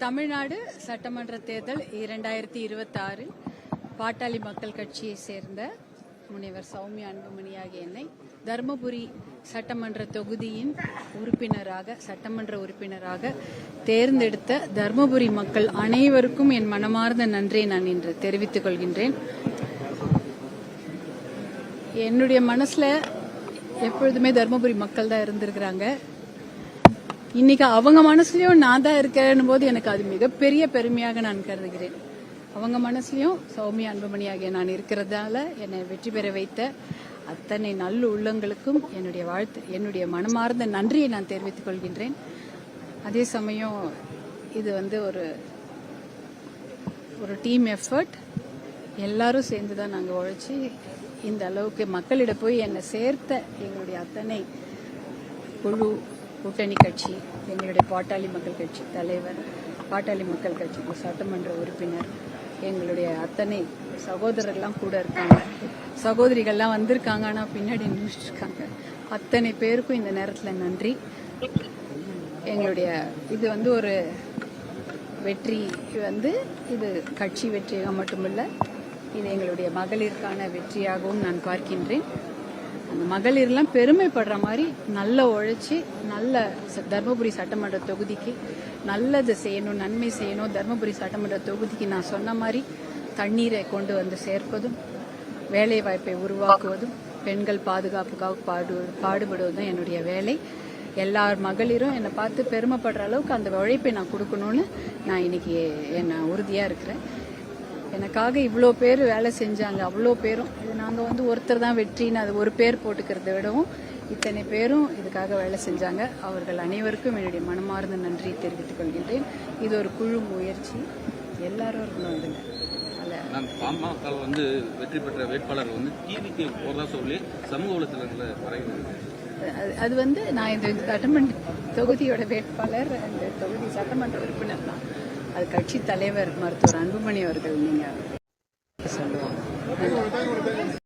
தமிழ்நாடு சட்டமன்ற தேர்தல் 2026 பாட்டாளி மக்கள் கட்சியை சேர்ந்த முனைவர் சௌமியா அன்புமணி ஆகிய என்னை தருமபுரி சட்டமன்ற தொகுதியின் சட்டமன்ற உறுப்பினராக தேர்ந்தெடுத்த தருமபுரி மக்கள் அனைவருக்கும் என் மனமார்ந்த நன்றியை நான் இன்று தெரிவித்துக் கொள்கின்றேன். என்னுடைய மனசுல எப்பொழுதுமே தருமபுரி மக்கள் தான் இருந்திருக்கிறாங்க. இன்னைக்கு அவங்க மனசுலயும் நான் தான் இருக்கேன் போது எனக்கு அது மிகப்பெரிய பெருமையாக நான் கருதுகிறேன். அவங்க மனசுலயும் சௌமியா அன்புமணி ஆகிய நான் இருக்கிறதால என்னை வெற்றி பெற வைத்த அத்தனை நல்ல உள்ளங்களுக்கும் என்னுடைய மனமார்ந்த நன்றியை நான் தெரிவித்துக் கொள்கின்றேன். அதே சமயம் இது ஒரு டீம் எஃபர்ட். எல்லாரும் சேர்ந்துதான் நாங்க உழைச்சி இந்த அளவுக்கு மக்களிடம் போய் என்னை சேர்த்த எங்களுடைய அத்தனை குழு, கூட்டணி கட்சி, எங்களுடைய பாட்டாளி மக்கள் கட்சி தலைவர், பாட்டாளி மக்கள் கட்சி சட்டமன்ற உறுப்பினர், எங்களுடைய அத்தனை சகோதரர்லாம் கூட இருக்காங்க, சகோதரிகள்லாம் வந்திருக்காங்க, ஆனால் பின்னாடி நின்றுட்டு இருக்காங்க. அத்தனை பேருக்கும் இந்த நேரத்தில் நன்றி. எங்களுடைய இது ஒரு வெற்றி, இது கட்சி வெற்றியாக மட்டுமல்ல, இது எங்களுடைய மகளிருக்கான வெற்றியாகவும் நான் பார்க்கின்றேன். அந்த மகளிர்லாம் பெருமைப்படுற மாதிரி நல்ல உழைச்சி நல்ல தர்மபுரி சட்டமன்ற தொகுதிக்கு நல்லது செய்யணும், நன்மை செய்யணும். தர்மபுரி சட்டமன்ற தொகுதிக்கு நான் சொன்ன மாதிரி தண்ணீரை கொண்டு வந்து சேர்ப்பதும், வேலை வாய்ப்பை உருவாக்குவதும், பெண்கள் பாதுகாப்புக்காக பாடுபடுவதும் என்னுடைய வேலை. எல்லார் மகளிரும் என்னை பார்த்து பெருமைப்படுற அளவுக்கு அந்த உழைப்பை நான் கொடுக்கணும்னு நான் இன்னைக்கு உறுதியா இருக்கிறேன். எனக்காக இவ்வளோ பேர் வேலை செஞ்சாங்க. அவ்வளோ பேரும் இது நாங்கள் ஒருத்தர் தான் வெற்றின்னு அது ஒரு பேர் போட்டுக்கிறத விடவும் இத்தனை பேரும் இதுக்காக வேலை செஞ்சாங்க. அவர்கள் அனைவருக்கும் என்னுடைய மனமார்ந்த நன்றியை தெரிவித்துக் கொள்கின்றேன். இது ஒரு குழு முயற்சி, எல்லாரும் இருக்கணும். இதில் பாமக வெற்றி பெற்ற வேட்பாளர் டிவிக்கு போறதா சொல்லி சமூக வலைத்தளங்களில் அது நான் இந்த சட்டமன்ற தொகுதியோட வேட்பாளர், அந்த தொகுதி சட்டமன்ற உறுப்பினர் தான். அது கட்சி தலைவர் மருத்துவர் அன்புமணி அவர்கள் நீங்க சொல்லுவாங்க.